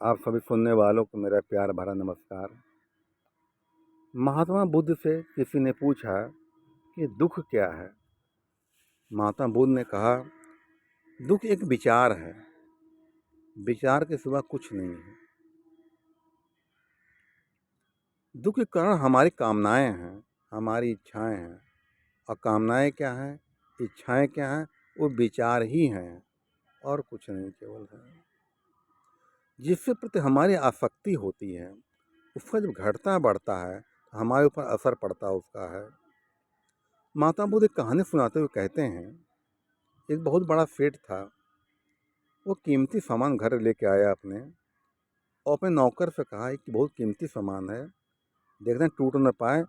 आप सभी सुनने वालों को मेरा प्यार भरा नमस्कार। महात्मा बुद्ध से किसी ने पूछा कि दुख क्या है। महात्मा बुद्ध ने कहा, दुख एक विचार है, विचार के सिवा कुछ नहीं है। दुख के कारण हमारी कामनाएं हैं, हमारी इच्छाएं हैं। और कामनाएं क्या हैं, इच्छाएं क्या हैं, वो विचार ही हैं और कुछ नहीं केवल है। जिसके प्रति हमारी आसक्ति होती है, उसका जब घटता बढ़ता है तो हमारे ऊपर असर पड़ता उसका है। महात्मा बुद्ध एक कहानी सुनाते हुए कहते हैं, एक बहुत बड़ा सेठ था। वो कीमती सामान घर लेके आया अपने, और अपने नौकर से कहा कि बहुत कीमती सामान है, देखना टूट न पाए,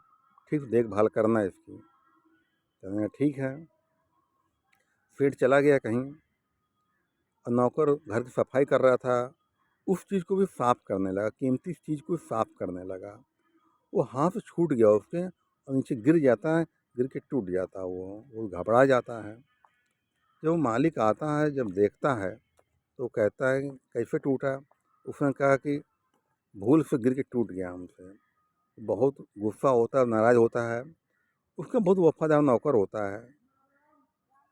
ठीक देखभाल करना इसकी। कहने लगा, ठीक है। सेठ चला गया कहीं, और नौकर घर की सफाई कर रहा था, उस चीज़ को भी साफ करने लगा, कीमती चीज़ को साफ करने लगा। वो हाथ से छूट गया उसके, और नीचे गिर जाता है, गिर के टूट जाता है। वो घबरा जाता है। जब मालिक आता है, जब देखता है, तो कहता है कैसे टूटा। उसने कहा कि भूल से गिर के टूट गया हमसे। बहुत गुस्सा होता है, नाराज़ होता है। उसका बहुत वफादार नौकर होता है,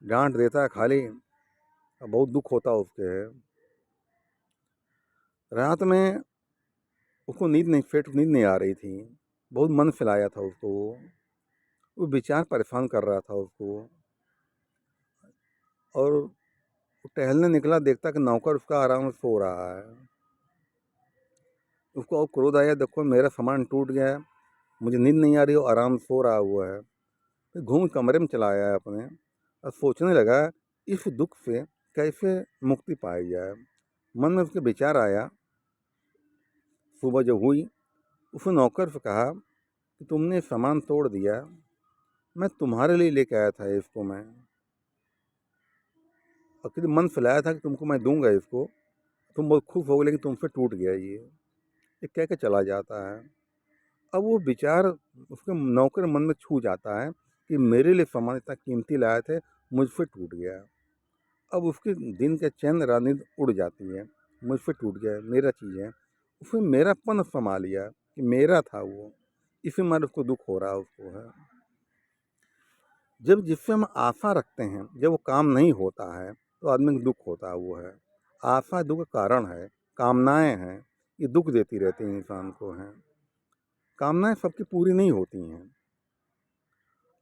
डांट देता है खाली, और बहुत दुख होता है उसके। रात में उसको सेठ को नींद नहीं आ रही थी, बहुत मन फिलाया था उसको। वो विचार परेशान कर रहा था उसको। और वो टहलने निकला, देखता कि नौकर उसका आराम से सो रहा है। उसको और क्रोध आया, देखो मेरा सामान टूट गया है, मुझे नींद नहीं आ रही हो, आराम से सो रहा हुआ है। फिर घूम कमरे में चला आया अपने, और सोचने लगा इस दुख से कैसे मुक्ति पाई जाए। मन में उसके विचार आया। सुबह जब हुई, उसने नौकर से कहा कि तुमने सामान तोड़ दिया, मैं तुम्हारे लिए लेके आया था इसको मैं, और किसी मन से लाया था कि तुमको मैं दूंगा इसको, तुम बहुत खुश हो गए, लेकिन तुमसे टूट गया ये कह के चला जाता है। अब वो विचार उसके नौकर मन में छू जाता है कि मेरे लिए सामान इतना कीमती लाए थे, मुझसे टूट गया। अब उसके दिन के चैन रानींद उड़ जाती है, मुझसे टूट गया, मेरा चीज़ है। उसने मेरापन समा लिया कि मेरा था वो, इसी मारे उसको दुख हो रहा है उसको है। जब जिससे हम आशा रखते हैं, जब वो काम नहीं होता है, तो आदमी को दुख होता है वो है। आशा दुख का कारण है, कामनाएं हैं, ये दुख देती रहती हैं इंसान को हैं। कामनाएं सबकी पूरी नहीं होती हैं।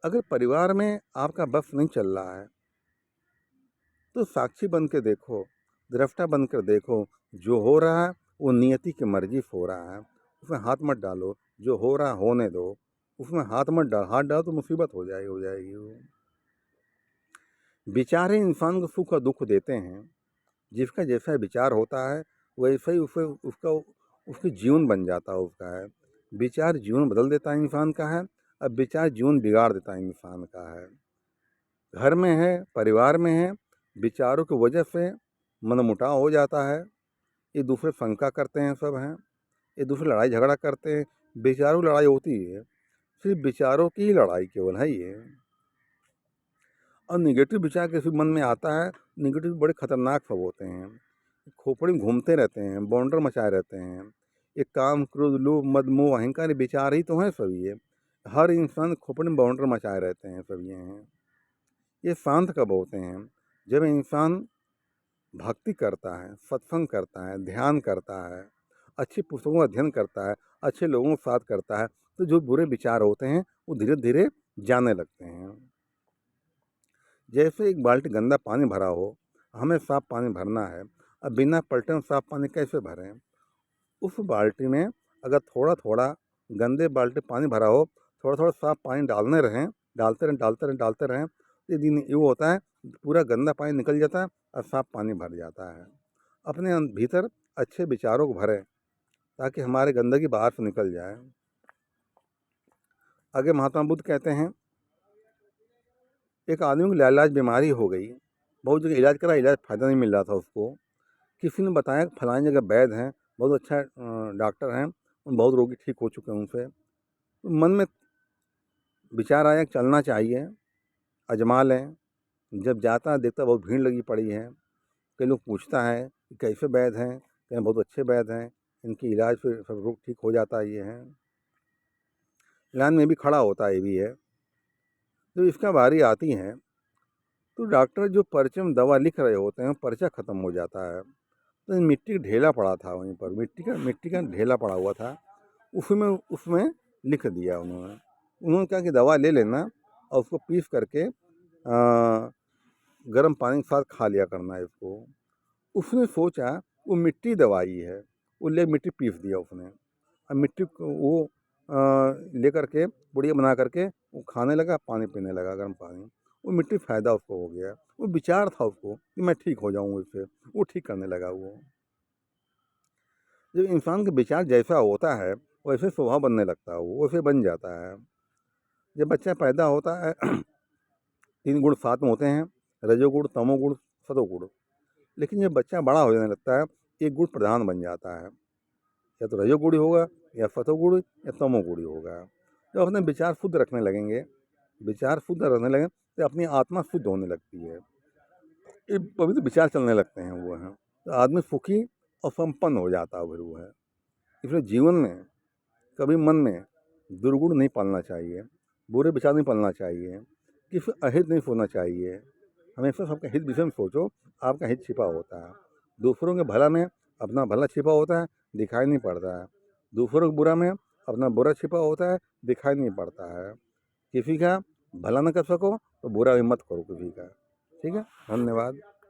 अगर परिवार में आपका बस नहीं चल रहा है, तो साक्षी बन के देखो, दृष्टा बनकर देखो, जो हो रहा है वो नियति की मर्जी से हो रहा है, उसमें हाथ मत डालो। जो हो रहा होने दो, उसमें हाथ मत डाल, हाथ डालो तो मुसीबत हो जाएगी वो। विचार ही इंसान को सुख और दुख देते हैं। जिसका जैसा विचार होता है, वैसे ही उसे उसका उसकी जीवन बन जाता है उसका है। विचार जीवन बदल देता है इंसान का है, अब विचार जीवन बिगाड़ देता है इंसान का है। घर में है, परिवार में है, विचारों की वजह से मनमुटाव हो जाता है। एक दूसरे शंका करते हैं, सब हैं, एक दूसरे लड़ाई झगड़ा करते हैं। विचारों की लड़ाई होती है, सिर्फ विचारों की ही लड़ाई केवल है ये। और निगेटिव विचार किसी मन में आता है, निगेटिव बड़े खतरनाक सब होते हैं। खोपड़ी में घूमते रहते हैं, बौंडर मचाए रहते हैं। ये काम, क्रोध, लोभ, मद, मोह, अहंकार विचार ही तो हैं सभी ये। हर इंसान खोपड़ी में बाउंडर मचाए रहते हैं सब ये हैं। ये शांत कब होते हैं, जब इंसान भक्ति करता है, सत्संग करता है, ध्यान करता है, अच्छी पुस्तकों का अध्ययन करता है, अच्छे लोगों के साथ करता है, तो जो बुरे विचार होते हैं वो धीरे धीरे जाने लगते हैं। जैसे एक बाल्टी गंदा पानी भरा हो, हमें साफ पानी भरना है, अब बिना पलटे में साफ पानी कैसे भरें। उस बाल्टी में अगर थोड़ा थोड़ा गंदे बाल्टी पानी भरा हो, थोड़ा थोड़ा साफ पानी डालने रहें, डालते रहें, तो दिन ये होता है पूरा गंदा पानी निकल जाता है और साफ पानी भर जाता है। अपने भीतर अच्छे विचारों को भरें, ताकि हमारे गंदगी बाहर से निकल जाए। आगे महात्मा बुद्ध कहते हैं, एक आदमी को लाइलाज बीमारी हो गई, बहुत जगह इलाज करा, इलाज फ़ायदा नहीं मिल रहा था उसको। किसी ने बताया कि फलानी जगह वैद्य हैं, बहुत अच्छा डॉक्टर हैं, बहुत रोगी ठीक हो चुके हैं उनसे। तो मन में विचार आया कि चलना चाहिए, आजमा लें। जब जाता है देखता है बहुत भीड़ लगी पड़ी है। कई लोग पूछता है कि कैसे वैद्य हैं, कहीं बहुत अच्छे वैद्य हैं, इनकी इलाज से सब रोग ठीक हो जाता है, ये हैं। लाइन में भी खड़ा होता है, ये भी है। जब इसका बारी आती है तो डॉक्टर जो पर्चे में दवा लिख रहे होते हैं, पर्चा ख़त्म हो जाता है। तो मिट्टी का ढेला पड़ा था वहीं पर, मिट्टी का ढेला पड़ा हुआ था, उसमें उसमें लिख दिया उन्होंने। उन्होंने कहा कि दवा ले लेना और उसको पीस करके गर्म पानी के साथ खा लिया करना है इसको। उसने सोचा वो मिट्टी दवाई है, वो ले मिट्टी पीस दिया उसने, और मिट्टी को वो लेकर के पुड़िया बना करके वो खाने लगा, पानी पीने लगा गर्म पानी। वो मिट्टी फ़ायदा उसको हो गया। वो विचार था उसको कि मैं ठीक हो जाऊँ इससे, वो ठीक करने लगा वो। जब इंसान का विचार जैसा होता है वैसे स्वभाव बनने लगता है, वो वैसे बन जाता है। जब बच्चा पैदा होता है 3 गुण साथ में होते हैं, रजोगुण, तमोगुण, सतोगुण। लेकिन जब बच्चा बड़ा हो जाने लगता है, एक गुण प्रधान बन जाता है, या तो रजोगुणी होगा, या सतोगुणी, या तमोगुणी होगा। जब अपने विचार शुद्ध रखने लगेंगे, विचार शुद्ध रखने लगें तो अपनी आत्मा शुद्ध होने लगती है, ये पवित्र विचार चलने लगते हैं वो हैं, तो आदमी सुखी और संपन्न हो जाता है फिर वो है। इसलिए जीवन में कभी मन में दुर्गुण नहीं पालना चाहिए, बुरे विचार नहीं पालना चाहिए, किसी अहित नहीं सोचना चाहिए। हमेशा सबका हित विषय में सोचो, आपका हित छिपा होता है। दूसरों के भला में अपना भला छिपा होता है, दिखाई नहीं पड़ता है। दूसरों के बुरा में अपना बुरा छिपा होता है, दिखाई नहीं पड़ता है। किसी का भला न कर सको तो बुरा भी मत करो किसी का। ठीक है, धन्यवाद।